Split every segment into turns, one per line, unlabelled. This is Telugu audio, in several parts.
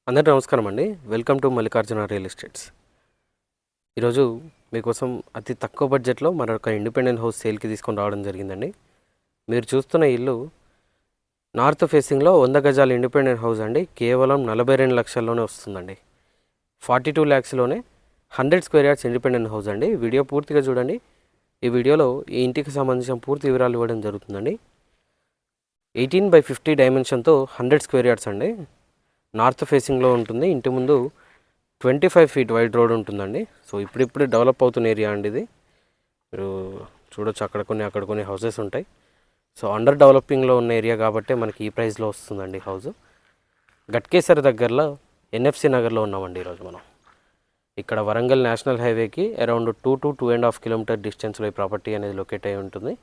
అందరికీ నమస్కారం అండి. Welcome to Mallikarjuna real estates. ఈరోజు మీకోసం అతి తక్కువ బడ్జెట్లో మరొక ఇండిపెండెంట్ హౌస్ సేల్కి తీసుకొని రావడం జరిగిందండి. మీరు చూస్తున్న ఇల్లు నార్త్ ఫేసింగ్లో 100 గజాల ఇండిపెండెంట్ హౌస్ అండి. కేవలం 42 లక్షల్లోనే వస్తుందండి. 42 ల్యాక్స్లోనే 100 స్క్వేర్ యార్డ్స్ ఇండిపెండెంట్ హౌస్ అండి. వీడియో పూర్తిగా చూడండి. ఈ వీడియోలో ఈ ఇంటికి సంబంధించిన పూర్తి వివరాలు ఇవ్వడం జరుగుతుందండి. 18/50 డైమెన్షన్తో 100 స్క్వేర్ యార్డ్స్ అండి. నార్త్ ఫేసింగ్లో ఉంటుంది. ఇంటి ముందు 25 ఫీట్ వైడ్ రోడ్ ఉంటుందండి. సో ఇప్పుడిప్పుడే డెవలప్ అవుతున్న ఏరియా అండి ఇది. మీరు చూడొచ్చు, అక్కడ కొన్ని హౌసెస్ ఉంటాయి. సో అండర్ డెవలపింగ్లో ఉన్న ఏరియా కాబట్టి మనకి ఈ ప్రైస్లో వస్తుందండి హౌస్. గట్కేసర్ దగ్గరలో ఎన్ఎఫ్సి నగర్లో ఉన్నామండి ఈరోజు మనం. ఇక్కడ వరంగల్ నేషనల్ హైవేకి అరౌండ్ 2 to 2.5 కిలోమీటర్ డిస్టెన్స్లో ఈ ప్రాపర్టీ అనేది లొకేట్ అయి ఉంటుంది.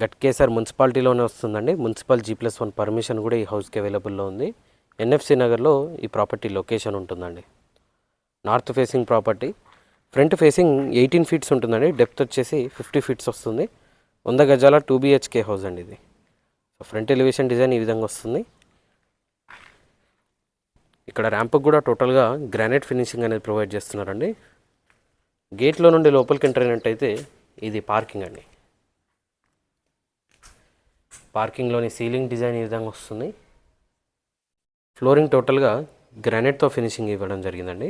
గట్కేసర్ మున్సిపాలిటీలోనే వస్తుందండి. మున్సిపల్ G+1 పర్మిషన్ కూడా ఈ హౌస్కి అవైలబుల్లో ఉంది. ఎన్ఎఫ్సి నగర్లో ఈ ప్రాపర్టీ లొకేషన్ ఉంటుందండి. North facing property. Front facing 18 feets ఉంటుందండి. డెప్త్ వచ్చేసి 50 ఫీట్స్ వస్తుంది. 100 గజాల 2 BHK హౌస్ అండి ఇది. సో ఫ్రంట్ ఎలివేషన్ డిజైన్ ఈ విధంగా వస్తుంది. ఇక్కడ ర్యాంప్కి కూడా టోటల్గా గ్రానైట్ ఫినిషింగ్ అనేది ప్రొవైడ్ చేస్తున్నారండి. గేట్లో నుండి లోపలికి ఎంటర్ అయినట్టయితే ఇది పార్కింగ్ అండి. పార్కింగ్లోని సీలింగ్ డిజైన్ ఈ విధంగా వస్తుంది. ఫ్లోరింగ్ టోటల్గా గ్రానైట్తో ఫినిషింగ్ ఇవ్వడం జరిగిందండి.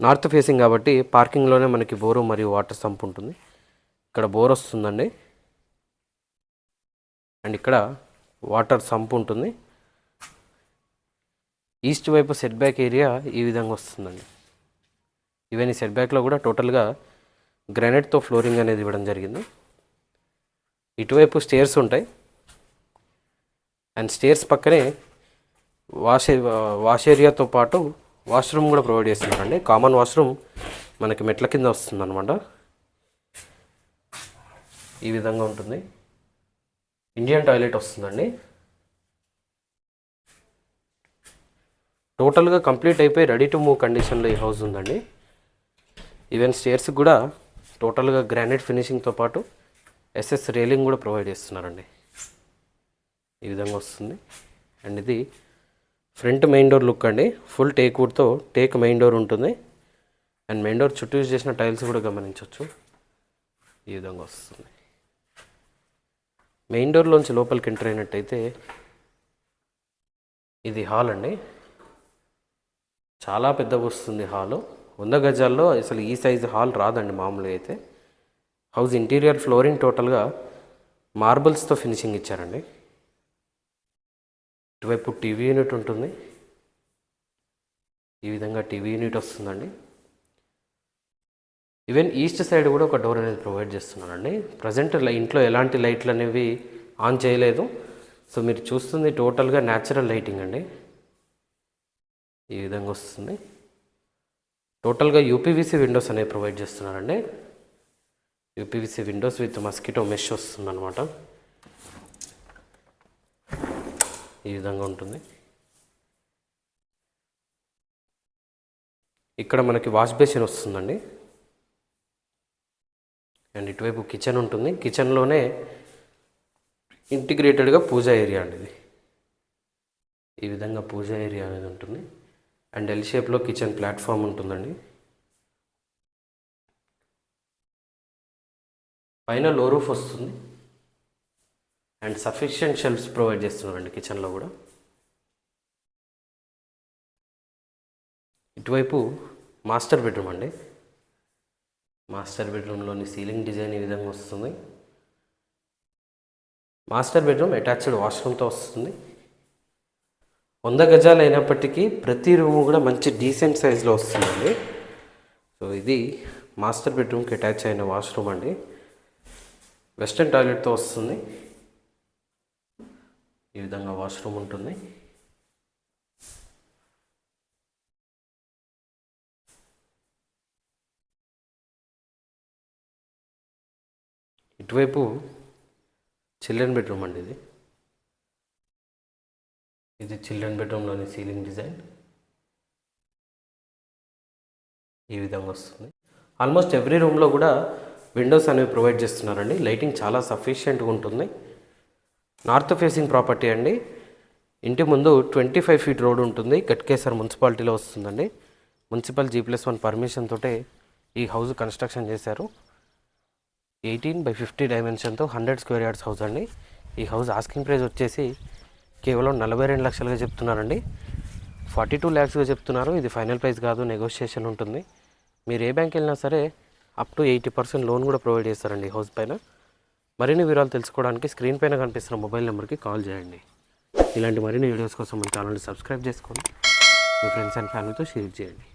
నార్త్ ఫేసింగ్ కాబట్టి పార్కింగ్లోనే మనకి బోరు మరియు వాటర్ సంప్ ఉంటుంది. ఇక్కడ బోర్ వస్తుందండి. అండ్ ఇక్కడ వాటర్ సంప్ ఉంటుంది. ఈస్ట్ వైపు సెట్ బ్యాక్ ఏరియా ఈ విధంగా వస్తుందండి. ఈవెన్ ఈ సెట్ బ్యాక్లో కూడా టోటల్గా గ్రానైట్తో ఫ్లోరింగ్ అనేది ఇవ్వడం జరిగింది. ఇటువైపు స్టేర్స్ ఉంటాయి. అండ్ స్టేర్స్ పక్కనే వాష్ ఏరియాతో పాటు వాష్రూమ్ కూడా ప్రొవైడ్ చేస్తున్నారండి. కామన్ వాష్రూమ్ మనకి మెట్ల కింద వస్తుంది అనమాట. ఈ విధంగా ఉంటుంది. ఇండియన్ టాయిలెట్ వస్తుందండి. టోటల్గా కంప్లీట్ అయిపోయి రెడీ టు మూవ్ కండిషన్లో ఈ హౌస్ ఉందండి. ఈవెన్ స్టేర్స్ కూడా టోటల్గా గ్రానైట్ ఫినిషింగ్తో పాటు SS రైలింగ్ కూడా ప్రొవైడ్ చేస్తున్నారండి. ఈ విధంగా వస్తుంది. అండ్ ఇది ఫ్రంట్ మెయిన్ డోర్ లుక్ అండి. ఫుల్ టేక్ వుడ్తో టేక్ మెయిన్ డోర్ ఉంటుంది. అండ్ మెయిన్ డోర్ చుట్టూ యూజ్ చేసిన టైల్స్ కూడా గమనించవచ్చు. ఈ విధంగా వస్తుంది. మెయిన్ డోర్లోంచి లోపలికి ఎంటర్ అయినట్టయితే ఇది హాల్ అండి. చాలా పెద్దగా వస్తుంది హాలు. 100 గజాల్లో అసలు ఈ సైజు హాల్ రాదండి మామూలుగా అయితే. హౌస్ ఇంటీరియర్ ఫ్లోరింగ్ టోటల్గా మార్బుల్స్తో ఫినిషింగ్ ఇచ్చారండి. ఇటువైపు టీవీ యూనిట్ ఉంటుంది. ఈ విధంగా టీవీ యూనిట్ వస్తుందండి. ఈవెన్ ఈస్ట్ సైడ్ కూడా ఒక డోర్ అనేది ప్రొవైడ్ చేస్తున్నారండి. ప్రజెంట్ ఇంట్లో ఎలాంటి లైట్లు అనేవి ఆన్ చేయలేదు. సో మీరు చూస్తుంది టోటల్గా న్యాచురల్ లైటింగ్ అండి. ఈ విధంగా వస్తుంది. టోటల్గా UPVC విండోస్ అనేవి ప్రొవైడ్ చేస్తున్నారండి. UPVC Windows with mosquito mesh వస్తుంది అనమాట. ఈ విధంగా ఉంటుంది. ఇక్కడ మనకి వాష్ బేసిన్ వస్తుందండి. అండ్ ఇటువైపు కిచెన్ ఉంటుంది. కిచెన్లోనే ఇంటిగ్రేటెడ్గా పూజా ఏరియా అండి ఇది. ఈ విధంగా పూజా ఏరియా అనేది ఉంటుంది. అండ్ L షేప్లో కిచెన్ ప్లాట్ఫామ్ ఉంటుందండి. పైన లో రూఫ్ వస్తుంది. అండ్ సఫిషియెంట్ షెల్ఫ్స్ ప్రొవైడ్ చేస్తున్నారండి కిచెన్లో కూడా. ఇటువైపు మాస్టర్ బెడ్రూమ్ అండి. మాస్టర్ బెడ్రూమ్లోని సీలింగ్ డిజైన్ ఈ విధంగా వస్తుంది. మాస్టర్ బెడ్రూమ్ అటాచ్డ్ వాష్రూమ్తో వస్తుంది. 100 గజాలు అయినప్పటికీ ప్రతి రూమ్ కూడా మంచి డీసెంట్ సైజులో వస్తుందండి. సో ఇది మాస్టర్ బెడ్రూమ్కి అటాచ్ అయిన వాష్రూమ్ అండి. వెస్టర్న్ టాయిలెట్తో వస్తుంది. ఈ విధంగా వాష్రూమ్ ఉంటుంది. ఇటువైపు చిల్డ్రన్ బెడ్రూమ్ అండి ఇది. ఇది చిల్డ్రన్ బెడ్రూమ్లోని సీలింగ్ డిజైన్ ఈ విధంగా వస్తుంది. ఆల్మోస్ట్ ఎవ్రీ రూమ్లో కూడా విండోస్ అనేవి ప్రొవైడ్ చేస్తున్నారండి. లైటింగ్ చాలా సఫిషియెంట్గా ఉంటుంది. నార్త్ ఫేసింగ్ ప్రాపర్టీ అండి. ఇంటి ముందు 25 ఫీట్ రోడ్ ఉంటుంది. గట్కేసర్ మున్సిపాలిటీలో వస్తుందండి. మున్సిపల్ G+1 పర్మిషన్ తోటే ఈ హౌస్ కన్స్ట్రక్షన్ చేశారు. 18x50 డైమెన్షన్తో 100 స్క్వేర్ యార్డ్స్ హౌస్ అండి. ఈ హౌస్ ఆస్కింగ్ ప్రైస్ వచ్చేసి కేవలం 42 లక్షలుగా చెప్తున్నారండి. 42 ల్యాక్స్గా చెప్తున్నారు. ఇది ఫైనల్ ప్రైస్ కాదు, నెగోషియేషన్ ఉంటుంది. మీరు ఏ బ్యాంక్ వెళ్ళినా సరే అప్ టు 80% లోన్ కూడా ప్రొవైడ్ చేస్తారండి ఈ హౌస్ పైన. మరిన్ని వివరాలు తెలుసుకోవడానికి స్క్రీన్ పైన కనిపిస్తున్న మొబైల్ నెంబర్కి కాల్ చేయండి. ఇలాంటి మరిన్ని వీడియోస్ కోసం మన ఛానల్ని సబ్స్క్రైబ్ చేసుకోండి. మీ ఫ్రెండ్స్ అండ్ ఫ్యామిలీతో షేర్ చేయండి.